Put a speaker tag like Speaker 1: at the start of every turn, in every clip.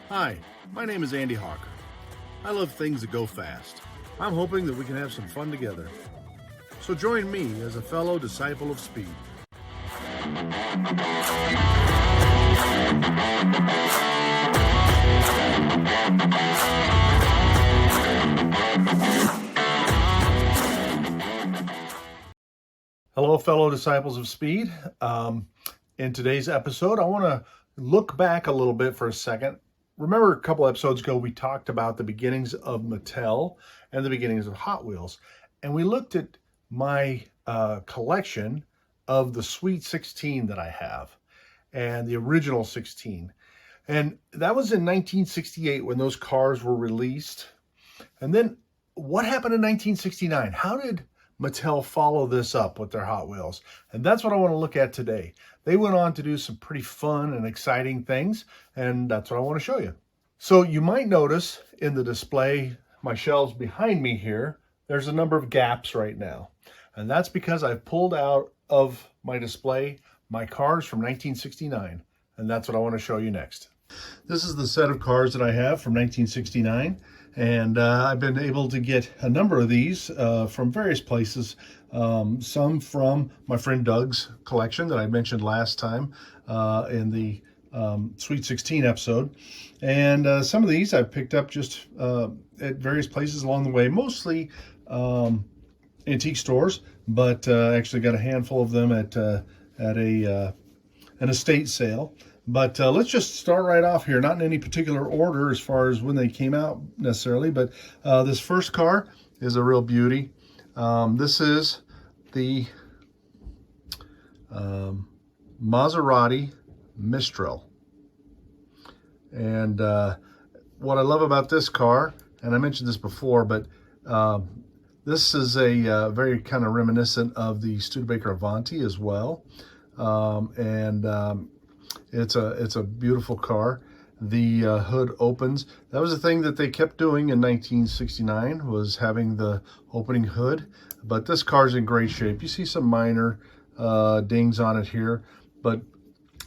Speaker 1: Hi, my name is Andy Hawker. I love things that go fast. I'm hoping that we can have some fun together. So join me as a fellow disciple of speed. Hello, fellow disciples of speed. In today's episode, I want to look back a little bit for a second. Remember a couple episodes ago, we talked about the beginnings of Mattel and the beginnings of Hot Wheels. And we looked at my collection of the Sweet 16 that I have and the original 16. And that was in 1968 when those cars were released. And then what happened in 1969? How did Mattel follow this up with their Hot Wheels? And that's what I want to look at today. They went on to do some pretty fun and exciting things, and that's what I want to show you. So you might notice in the display, my shelves behind me here, there's a number of gaps right now. And that's because I've pulled out of my display my cars from 1969, and that's what I want to show you next. This is the set of cars that I have from 1969. And I've been able to get a number of these from various places. Some from my friend Doug's collection that I mentioned last time in the Sweet 16 episode. And some of these I've picked up just at various places along the way, mostly antique stores, but actually got a handful of them at an estate sale. But let's just start right off here, not in any particular order as far as when they came out necessarily, but this first car is a real beauty. This is the Maserati Mistral. And what I love about this car, and I mentioned this before, but this is a very kind of reminiscent of the Studebaker Avanti as well. It's a beautiful car. The hood opens. That was a thing that they kept doing in 1969, was having the opening hood. But this car's in great shape. You see some minor dings on it here, but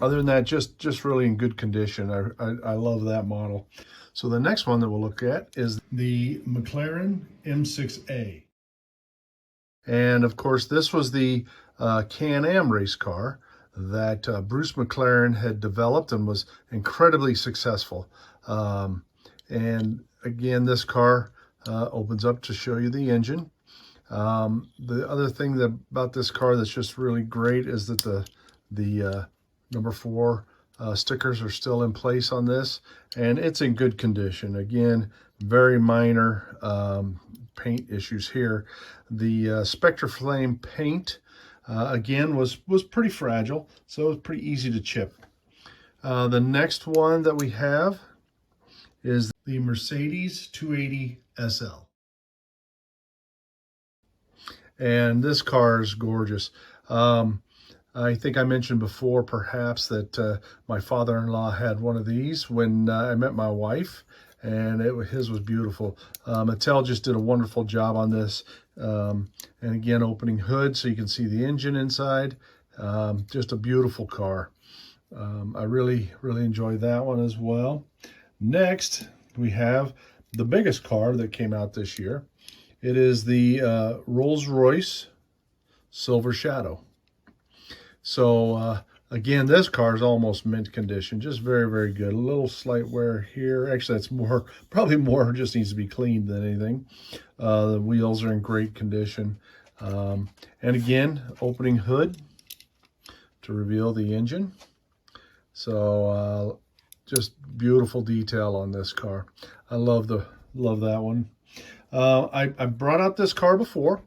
Speaker 1: other than that, just really in good condition. I love that model. So the next one that we'll look at is the McLaren M6A. And of course, this was the Can-Am race car that Bruce McLaren had developed and was incredibly successful. And again, this car opens up to show you the engine. The other thing about this car that's just really great is that the number 4 stickers are still in place on this, and it's in good condition. Again, very minor paint issues here. The Spectre Flame paint again was pretty fragile, so it was pretty easy to chip. The next one that we have is the Mercedes 280 SL. And this car is gorgeous. I think I mentioned before perhaps that my father-in-law had one of these when I met my wife, and his was beautiful. Mattel just did a wonderful job on this. And again, opening hood so you can see the engine inside. Just a beautiful car. I really enjoy that one as well. Next, we have the biggest car that came out this year. It is the Rolls-Royce Silver Shadow. So again, this car is almost mint condition, just very good. A little slight wear here. Actually, that's probably more just needs to be cleaned than anything. The wheels are in great condition. And again, opening hood to reveal the engine. So just beautiful detail on this car. I love that one. I brought out this car before.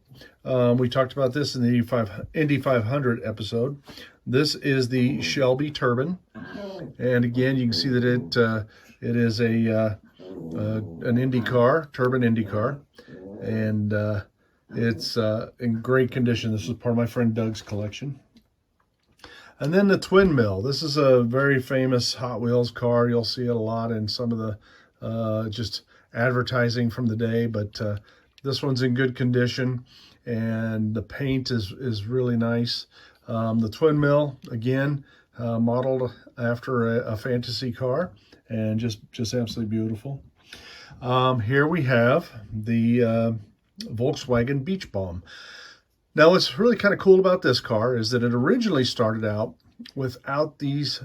Speaker 1: We talked about this in the Indy 500 episode. This is the Shelby Turbine, and again, you can see that it is an Indy car, turbine Indy car, and it's in great condition. This is part of my friend Doug's collection. And then the Twin Mill. This is a very famous Hot Wheels car. You'll see it a lot in some of the just advertising from the day, but this one's in good condition, and the paint is really nice. The Twin Mill, again, modeled after a fantasy car, and just absolutely beautiful. Here we have the Volkswagen Beach Bomb. Now, what's really kind of cool about this car is that it originally started out without these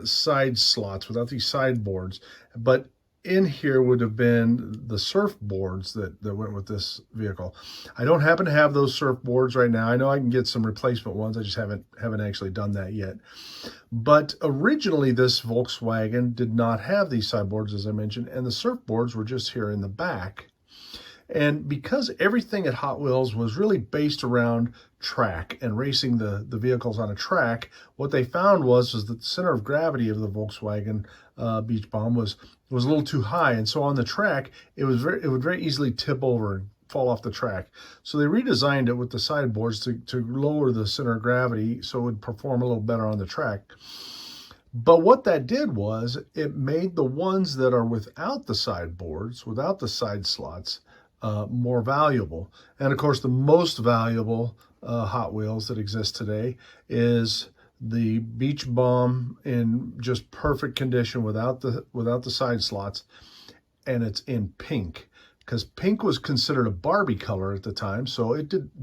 Speaker 1: side slots, without these sideboards, but in here would have been the surfboards that went with this vehicle. I don't happen to have those surfboards right now. I know I can get some replacement ones. I just haven't actually done that yet. But originally, this Volkswagen did not have these sideboards, as I mentioned, and the surfboards were just here in the back. And because everything at Hot Wheels was really based around track and racing the vehicles on a track, what they found was that the center of gravity of the Volkswagen Beach Bomb was a little too high. And so on the track, it would very easily tip over and fall off the track. So they redesigned it with the sideboards to lower the center of gravity so it would perform a little better on the track. But what that did was it made the ones that are without the sideboards, without the side slots, more valuable. And of course, the most valuable Hot Wheels that exist today is the Beach Bomb in just perfect condition without the side slots, and it's in pink, because pink was considered a Barbie color at the time, so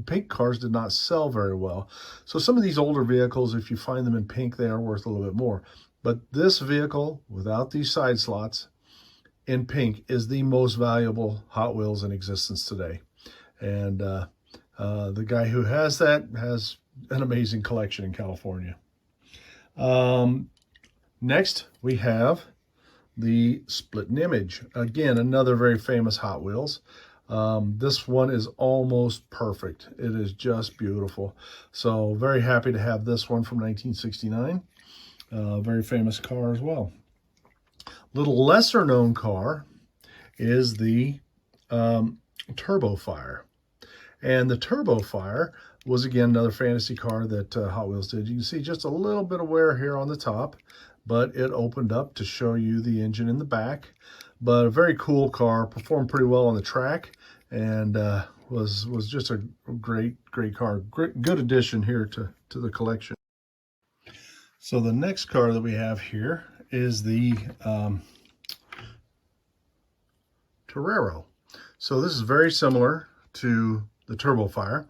Speaker 1: pink cars did not sell very well. So some of these older vehicles, if you find them in pink, they are worth a little bit more. But this vehicle without these side slots in pink is the most valuable Hot Wheels in existence today. And the guy who has that has an amazing collection in California. Next, we have the Split Image. Again, another very famous Hot Wheels. This one is almost perfect. It is just beautiful. So very happy to have this one from 1969. Very famous car as well. Little lesser known car is the Turbo Fire. And the Turbo Fire was, again, another fantasy car that Hot Wheels did. You can see just a little bit of wear here on the top, but it opened up to show you the engine in the back. But a very cool car, performed pretty well on the track, and was just a great car. Good addition here to the collection. So the next car that we have here is the Torero. So this is very similar to the Turbo Fire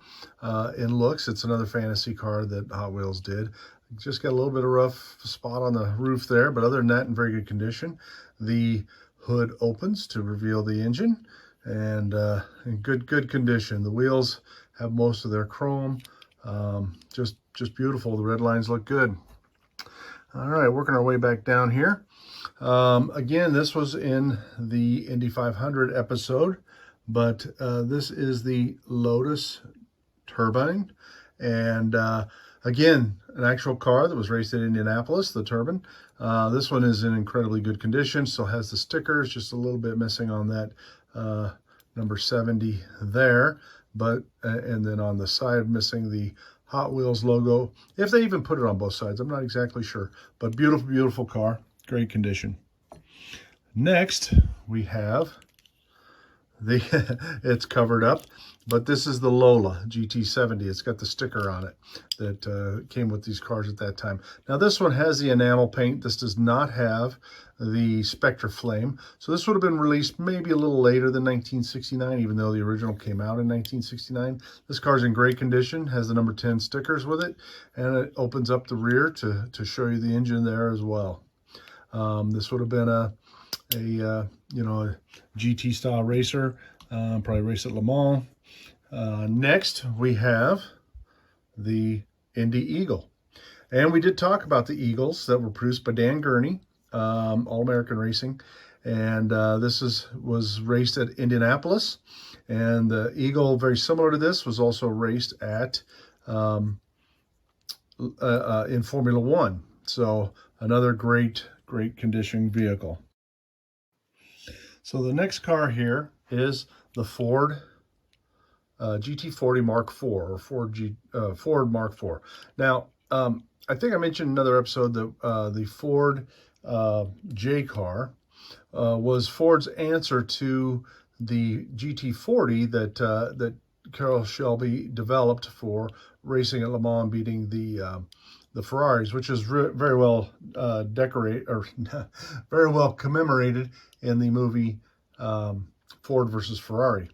Speaker 1: in looks. It's another fantasy car that Hot Wheels did. Just got a little bit of rough spot on the roof there, but other than that, in very good condition. The hood opens to reveal the engine, and in good condition. The wheels have most of their chrome. Just beautiful. The red lines look good. All right, working our way back down here. Again, this was in the Indy 500 episode, but this is the Lotus Turbine. And again, an actual car that was raced at Indianapolis, the Turbine. This one is in incredibly good condition, still has the stickers, just a little bit missing on that number 70 there. But and then on the side, missing the Hot Wheels logo, if they even put it on both sides. I'm not exactly sure, but beautiful car, great condition. Next, we have it's covered up, but this is the Lola GT70. It's got the sticker on it that came with these cars at that time. Now this one has the enamel paint. This does not have the Spectre Flame. So this would have been released maybe a little later than 1969, even though the original came out in 1969. This car's in great condition, has the number 10 stickers with it, and it opens up the rear to show you the engine there as well. This would have been a GT style racer, probably race at Le Mans. Next, we have the Indy Eagle. And we did talk about the Eagles that were produced by Dan Gurney, All-American Racing. And this was raced at Indianapolis. And the Eagle, very similar to this, was also raced at in Formula One. So another great condition vehicle. So the next car here is the Ford GT40 Mark IV, or Ford Mark IV. Now, I think I mentioned in another episode that the Ford J car was Ford's answer to the GT40 that Carroll Shelby developed for racing at Le Mans, beating the the Ferraris, which is very well decorated, or very well commemorated in the movie Ford versus Ferrari.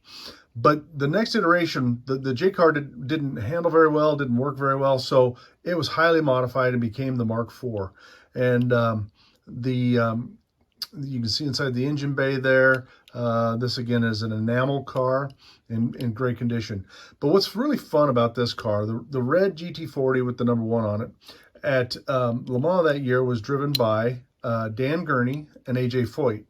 Speaker 1: But the next iteration, the J car didn't handle very well, didn't work very well, so it was highly modified and became the Mark IV. And you can see inside the engine bay there. This again is an enamel car in great condition. But what's really fun about this car, the red GT40 with the number 1 on it, at Le Mans that year was driven by Dan Gurney and AJ Foyt.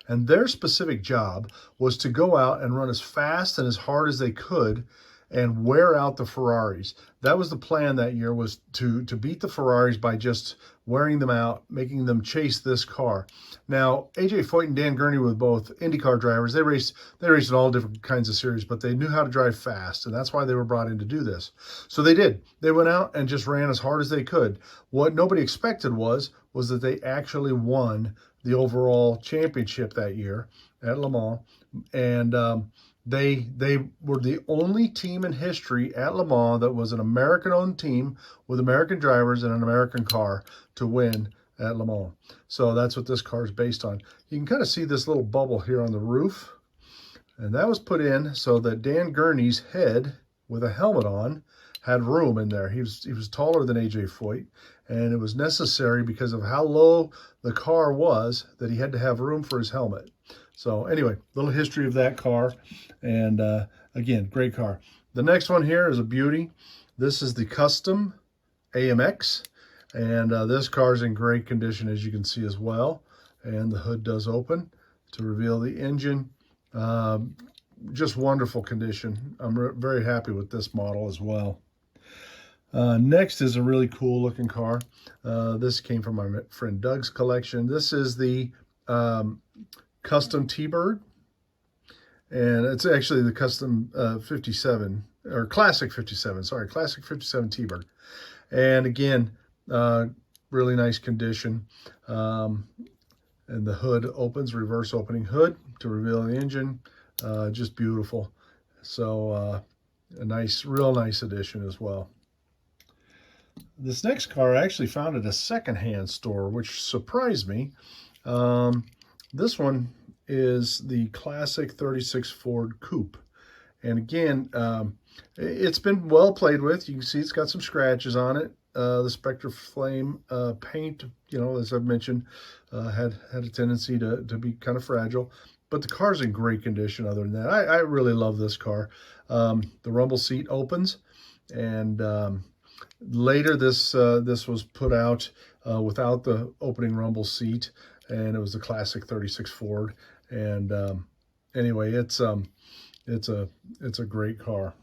Speaker 1: And their specific job was to go out and run as fast and as hard as they could and wear out the Ferraris. That was the plan that year, was to beat the Ferraris by just wearing them out, making them chase this car. Now, AJ Foyt and Dan Gurney were both IndyCar drivers. They raced in all different kinds of series, but they knew how to drive fast, and that's why they were brought in to do this. So they did. They went out and just ran as hard as they could. What nobody expected was that they actually won the overall championship that year at Le Mans, and they were the only team in history at Le Mans that was an American-owned team with American drivers and an American car to win at Le Mans. So that's what this car is based on. You can kind of see this little bubble here on the roof, and that was put in so that Dan Gurney's head with a helmet on had room in there. He was taller than AJ Foyt, and it was necessary because of how low the car was that he had to have room for his helmet. So anyway, little history of that car, and again, great car. The next one here is a beauty. This is the custom AMX, and this car is in great condition, as you can see as well. And the hood does open to reveal the engine. Just wonderful condition. I'm very happy with this model as well. Next is a really cool looking car. This came from my friend Doug's collection. This is the custom T-Bird, and it's actually the custom 57, or classic 57, sorry, classic 57 T-Bird. And again, really nice condition. And the hood opens, reverse opening hood to reveal the engine. Just beautiful. So a nice, real nice addition as well. This next car I actually found at a secondhand store, which surprised me. This one is the classic 36 Ford Coupe. And again, it's been well played with. You can see it's got some scratches on it. The Spectre Flame paint, you know, as I've mentioned, had a tendency to be kind of fragile. But the car's in great condition other than that. I really love this car. The rumble seat opens, and later this was put out without the opening rumble seat, and it was the classic 36 Ford. And anyway, it's a great car.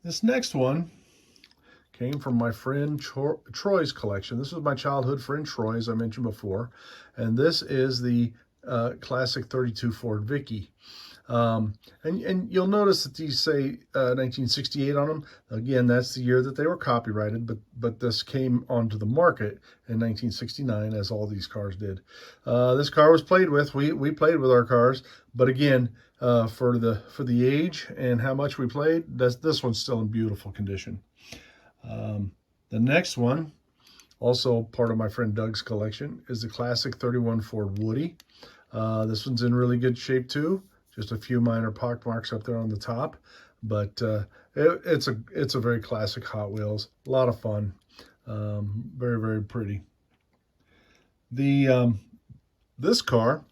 Speaker 1: This next one came from my friend Troy's collection. This was my childhood friend Troy, as I mentioned before, and this is the classic 32 Ford Vicky. And you'll notice that these say 1968 on them. Again, that's the year that they were copyrighted, but this came onto the market in 1969, as all these cars did. This car was played with. We played with our cars, but again, for the age and how much we played, this one's still in beautiful condition. The next one, also part of my friend Doug's collection, is the classic 31 Ford Woody. This one's in really good shape too. Just a few minor pock marks up there on the top, but it's a very classic Hot Wheels. A lot of fun. Very, very pretty. This car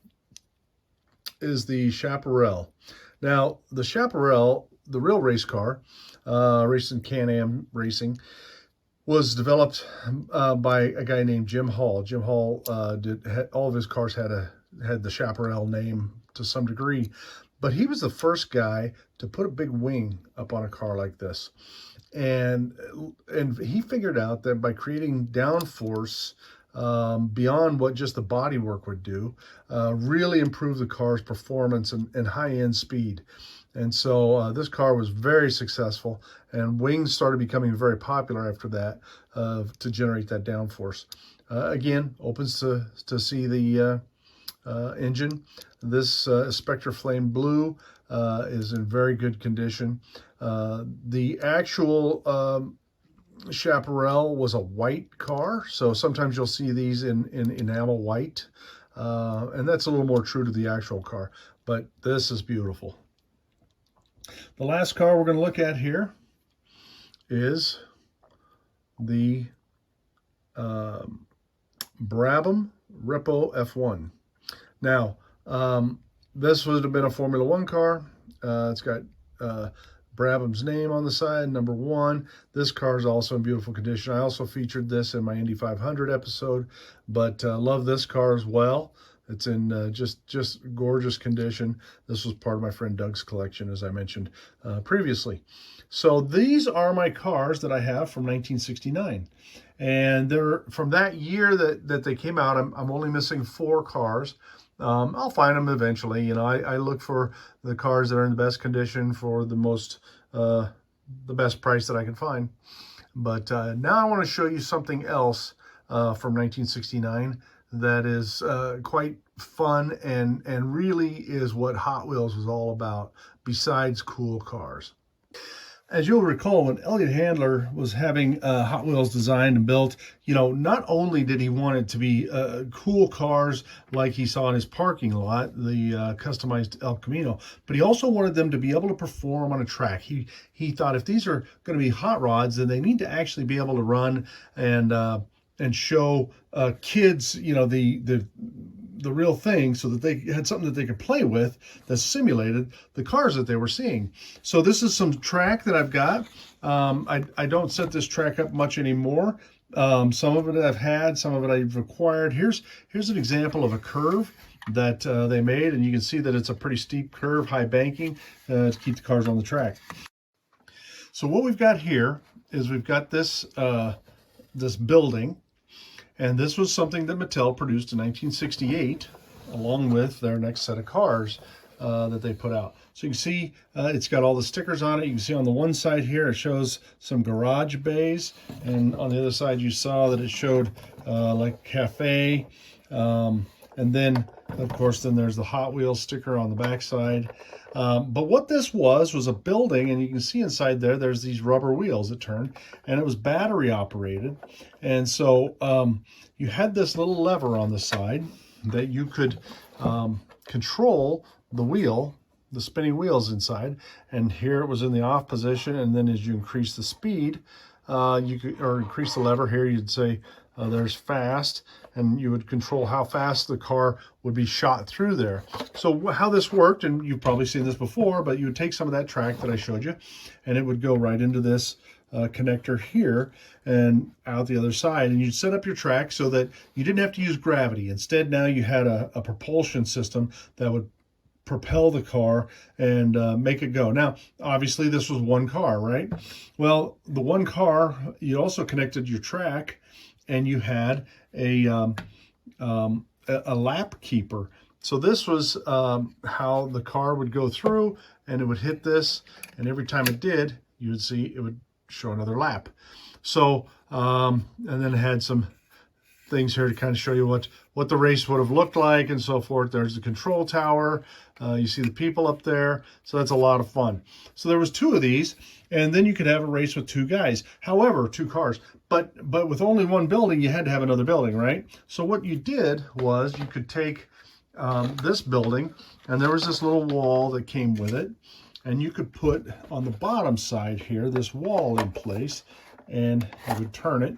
Speaker 1: is the Chaparral. Now, the Chaparral, the real race car, raced in Can-Am Racing, was developed by a guy named Jim Hall. Jim Hall all of his cars had the Chaparral name to some degree, but he was the first guy to put a big wing up on a car like this. And he figured out that by creating downforce beyond what just the bodywork would do, really improved the car's performance and high-end speed. And so this car was very successful, and wings started becoming very popular after that to generate that downforce. Again, opens to see the engine. This Spectre Flame Blue is in very good condition. The actual Chaparral was a white car, so sometimes you'll see these in enamel white, and that's a little more true to the actual car, but this is beautiful. The last car we're going to look at here is the Brabham Repo F1. Now, this would have been a Formula One car. It's got Brabham's name on the side, number 1. This car is also in beautiful condition. I also featured this in my Indy 500 episode, but love this car as well. It's in just gorgeous condition. This was part of my friend Doug's collection, as I mentioned previously. So these are my cars that I have from 1969. And they're from that year that they came out. I'm only missing 4 cars. I'll find them eventually. You know, I look for the cars that are in the best condition for the best price that I can find. But now I want to show you something else from 1969 that is quite fun and really is what Hot Wheels was all about, besides cool cars. As you'll recall, when Elliott Handler was having Hot Wheels designed and built, you know, not only did he want it to be cool cars like he saw in his parking lot, the customized El Camino, but he also wanted them to be able to perform on a track. He thought if these are going to be hot rods, then they need to actually be able to run and show kids, you know, the real thing, so that they had something that they could play with that simulated the cars that they were seeing. So this is some track that I've got. I don't set this track up much anymore. Some of it I've had, some of it I've acquired. Here's an example of a curve that they made, and you can see that it's a pretty steep curve, high banking, to keep the cars on the track. So what we've got here is we've got this this building. And this was something that Mattel produced in 1968, along with their next set of cars that they put out. So you can see it's got all the stickers on it. You can see on the one side here, it shows some garage bays. And on the other side, you saw that it showed like cafe. And then, of course, then there's the Hot Wheels sticker on the back side. But what this was a building, and you can see inside there's these rubber wheels that turn, and it was battery operated. And so you had this little lever on the side that you could control the wheel, the spinning wheels inside. And here it was in the off position, and then as you increase the speed, you could, or increase the lever here, you'd say there's fast, and you would control how fast the car would be shot through there. So how this worked, and you've probably seen this before, but you would take some of that track that I showed you, and it would go right into this connector here and out the other side, and you'd set up your track so that you didn't have to use gravity. Instead, now you had a propulsion system that would propel the car and make it go. Now, obviously, this was one car, right? Well, the one car, you also connected your track, and you had a lap keeper. So this was how the car would go through, and it would hit this, and every time it did, you would see it would show another lap. So, and then it had some things here to kind of show you what the race would have looked like and so forth. There's the control tower. You see the people up there. So that's a lot of fun. So there was 2 of these, and then you could have a race with 2 guys. However, 2 cars. But with only one building, you had to have another building, right? So what you did was you could take this building, and there was this little wall that came with it, and you could put on the bottom side here this wall in place, and you would turn it.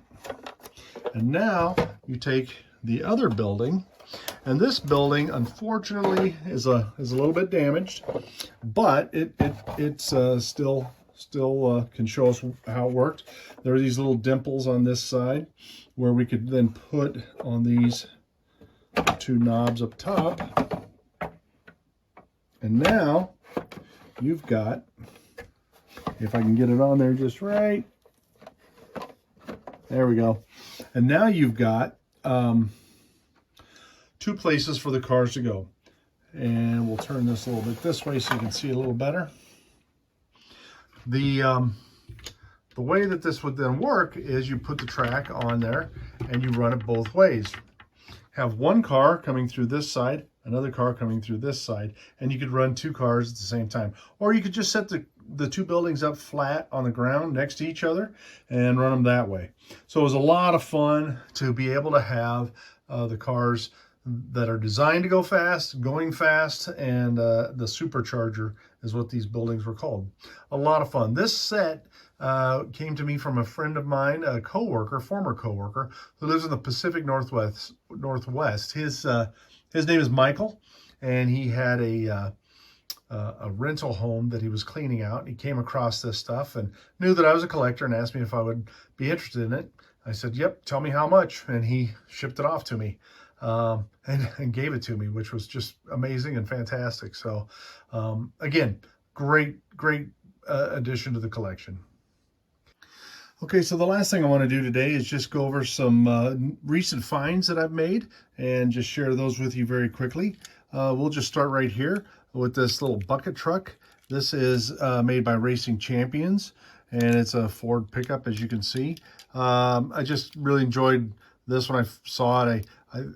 Speaker 1: And now you take the other building, and this building, unfortunately, is a little bit damaged, but it's still can show us how it worked. There are these little dimples on this side where we could then put on these 2 knobs up top. And now you've got, if I can get it on there just right, there we go. And now you've got 2 places for the cars to go. And we'll turn this a little bit this way so you can see a little better. The way that this would then work is you put the track on there and you run it both ways. Have one car coming through this side, another car coming through this side, and you could run 2 cars at the same time. Or you could just set the two buildings up flat on the ground next to each other and run them that way. So it was a lot of fun to be able to have the cars that are designed to go fast, going fast, and the supercharger is what these buildings were called. A lot of fun. This set came to me from a friend of mine, a coworker, former coworker, who lives in the Pacific Northwest. His name is Michael, and he had a rental home that he was cleaning out. He came across this stuff and knew that I was a collector and asked me if I would be interested in it. I said, yep, tell me how much. And he shipped it off to me and gave it to me, which was just amazing and fantastic. So again, great addition to the collection. Okay, so the last thing I want to do today is just go over some recent finds that I've made and just share those with you very quickly. We'll just start right here with this little bucket truck. This is made by Racing Champions, and it's a Ford pickup, as you can see. I just really enjoyed this when I saw it.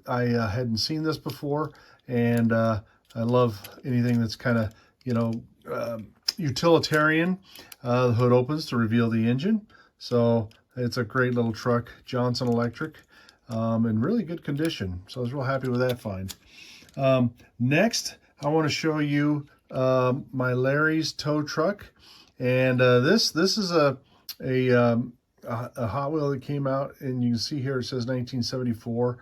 Speaker 1: I hadn't seen this before, and I love anything that's kind of, you know, utilitarian. The hood opens to reveal the engine. So it's a great little truck, Johnson Electric, in really good condition. So I was real happy with that find. Next, I want to show you my Larry's tow truck, and this is a Hot Wheel that came out, and you can see here it says 1974.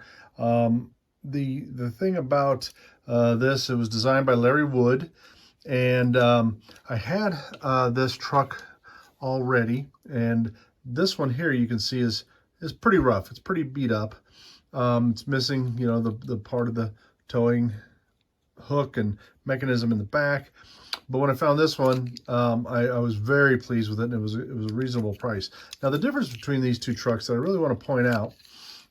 Speaker 1: The thing about this, it was designed by Larry Wood, and I had this truck already, and this one here you can see is pretty rough. It's pretty beat up. It's missing, you know, the part of the towing hook and mechanism in the back. But when I found this one, I was very pleased with it, and it was a reasonable price. Now, the difference between these two trucks that I really want to point out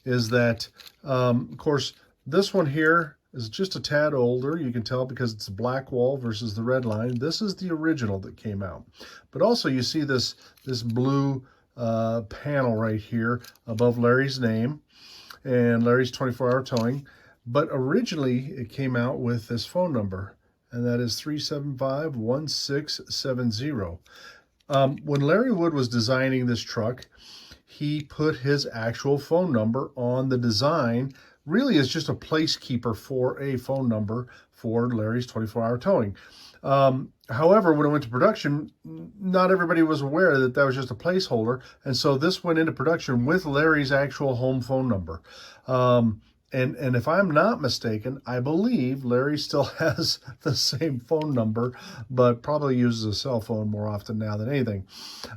Speaker 1: is that, of course, this one here is just a tad older. You can tell because it's a black wall versus the red line. This is the original that came out. But also you see this blue panel right here above Larry's name and Larry's 24-hour towing. But originally it came out with this phone number, and that is 375-1670. When Larry Wood was designing this truck, he put his actual phone number on the design, really as just a placekeeper for a phone number for Larry's 24-hour towing. However, when it went to production, not everybody was aware that that was just a placeholder, and so this went into production with Larry's actual home phone number. And if I'm not mistaken, I believe Larry still has the same phone number, but probably uses a cell phone more often now than anything.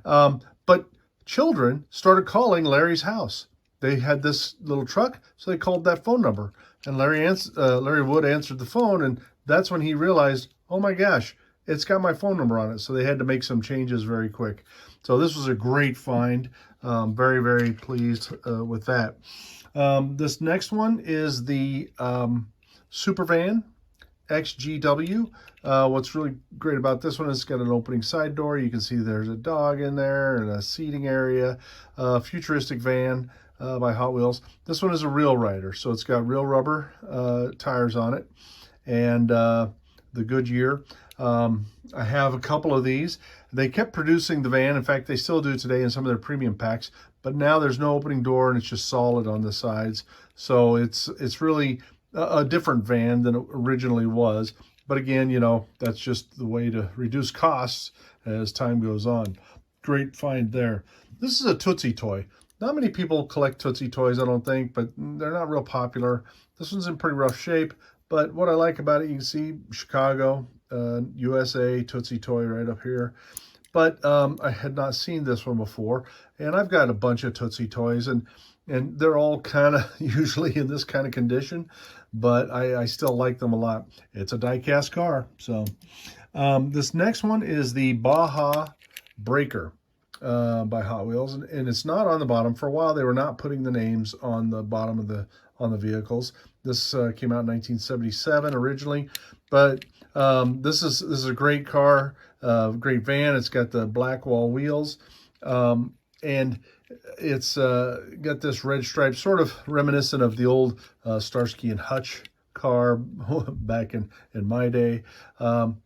Speaker 1: But children started calling Larry's house. They had this little truck, so they called that phone number. And Larry Wood answered the phone, and that's when he realized, oh my gosh, it's got my phone number on it. So they had to make some changes very quick. So this was a great find. Very, very pleased with that. This next one is the Supervan XGW. What's really great about this one is it's got an opening side door. You can see there's a dog in there and a seating area. Futuristic van by Hot Wheels. This one is a real rider, so it's got real rubber tires on it, and the Goodyear. I have a couple of these. They kept producing the van. In fact, they still do today in some of their premium packs, but now there's no opening door and it's just solid on the sides. So it's really a different van than it originally was. But again, you know, that's just the way to reduce costs as time goes on. Great find there. This is a Tootsie toy. Not many people collect Tootsie toys, I don't think, but they're not real popular. This one's in pretty rough shape, but what I like about it, you can see Chicago, USA, Tootsie toy right up here. But I had not seen this one before, and I've got a bunch of Tootsie toys, and they're all kind of usually in this kind of condition, but I still like them a lot. It's a die-cast car. So this next one is the Baja Breaker by Hot Wheels, and it's not on the bottom. For a while, they were not putting the names on the bottom of the vehicles. This came out in 1977 originally, but this is a great car, great van. It's got the black wall wheels, and it's got this red stripe, sort of reminiscent of the old Starsky and Hutch car back in my day.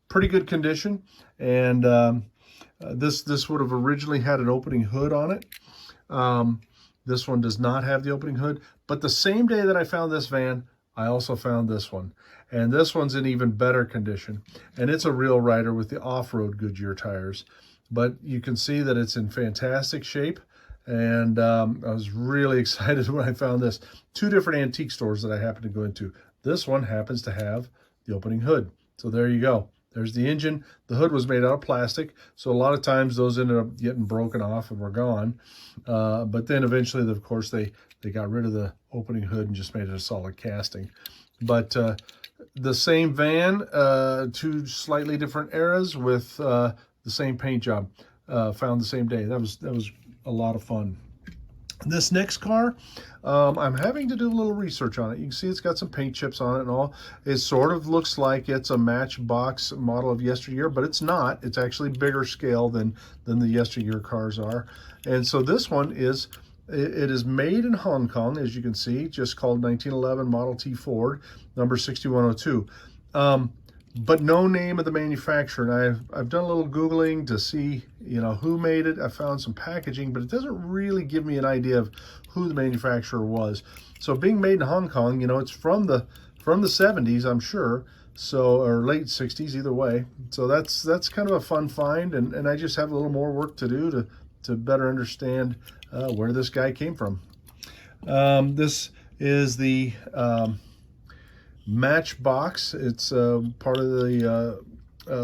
Speaker 1: Pretty good condition, and This would have originally had an opening hood on it. This one does not have the opening hood, but the same day that I found this van, I also found this one. And this one's in even better condition. And it's a real rider with the off-road Goodyear tires. But you can see that it's in fantastic shape. And I was really excited when I found this. Two different antique stores that I happened to go into. This one happens to have the opening hood. So there you go. There's the engine. The hood was made out of plastic, so a lot of times those ended up getting broken off and were gone. But then eventually, of course, they got rid of the opening hood and just made it a solid casting. But the same van, two slightly different eras with the same paint job, found the same day. That was a lot of fun. This next car, I'm having to do a little research on it. You can see it's got some paint chips on it and all. It sort of looks like it's a Matchbox model of yesteryear, but it's not. It's actually bigger scale than the yesteryear cars are. And so this one is, it is made in Hong Kong, as you can see, just called 1911 Model T Ford, number 6102. But no name of the manufacturer. And I've done a little Googling to see, who made it. I found some packaging, but it doesn't really give me an idea of who the manufacturer was. So being made in Hong Kong, it's from the 70s, I'm sure. So, or late 60s, either way. So that's kind of a fun find, and I just have a little more work to do to better understand where this guy came from. This is the Matchbox. It's part of the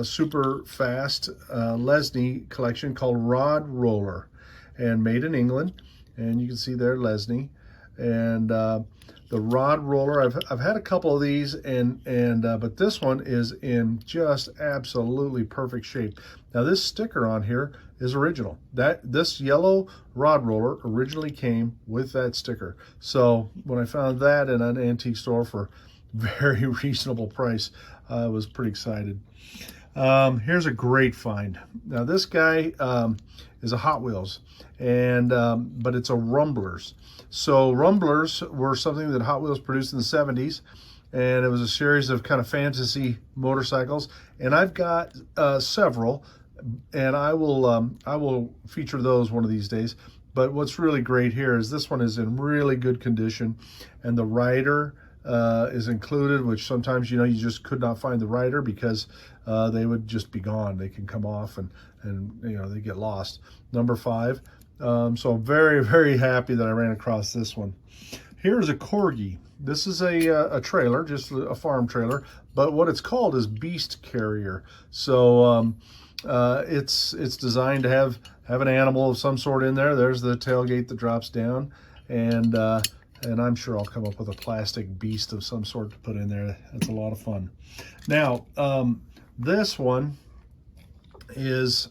Speaker 1: super fast Lesney collection called Rod Roller, and made in England. And you can see there Lesney, and the Rod Roller. I've had a couple of these, but this one is in just absolutely perfect shape. Now this sticker on here is original. This yellow Rod Roller originally came with that sticker. So when I found that in an antique store for very reasonable price, I was pretty excited. Here's a great find. Now this guy is a Hot Wheels, and but it's a Rumblers. So Rumblers were something that Hot Wheels produced in the 70s, and it was a series of kind of fantasy motorcycles. And I've got several, and I will feature those one of these days. But what's really great here is this one is in really good condition, and the rider is included, which sometimes you just could not find the rider because they would just be gone. They can come off and they get lost. Number 5. So I'm very, very happy that I ran across this one. Here's a Corgi. This is a trailer, just a farm trailer, but what it's called is Beast Carrier. So it's designed to have an animal of some sort in there. There's the tailgate that drops down, and I'm sure I'll come up with a plastic beast of some sort to put in there. That's a lot of fun. Now, this one is,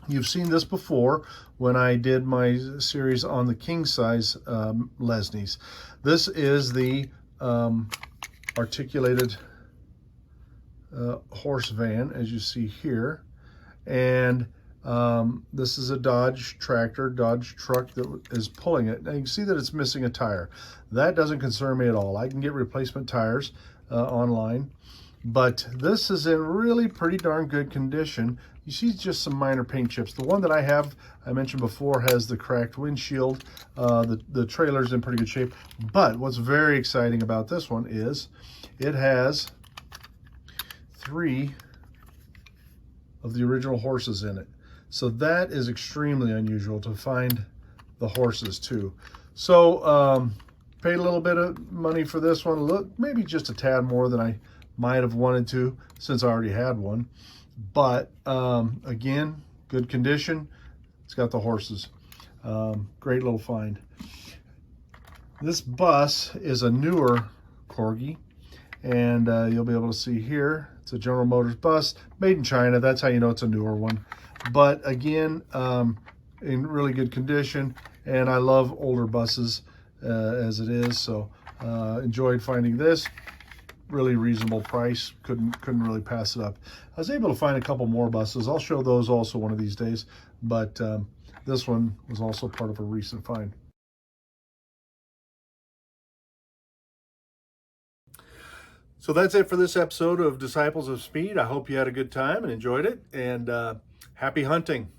Speaker 1: you've seen this before when I did my series on the king size Lesneys. This is the articulated horse van, as you see here. And this is a Dodge tractor, Dodge truck that is pulling it. Now you can see that it's missing a tire. That doesn't concern me at all. I can get replacement tires online, but this is in really pretty darn good condition. You see just some minor paint chips. The one that I have, I mentioned before, has the cracked windshield. The trailer's in pretty good shape. But what's very exciting about this one is it has 3 of the original horses in it. So that is extremely unusual to find the horses too. So paid a little bit of money for this one, maybe just a tad more than I might have wanted to, since I already had one. But again, good condition. It's got the horses. Great little find. This bus is a newer Corgi, and you'll be able to see here, it's a General Motors bus, made in China. That's how you know it's a newer one. But again, in really good condition, and I love older buses as it is. So enjoyed finding this. Really reasonable price. Couldn't really pass it up. I was able to find a couple more buses. I'll show those also one of these days. But this one was also part of a recent find. So that's it for this episode of Disciples of Speed. I hope you had a good time and enjoyed it, and happy hunting.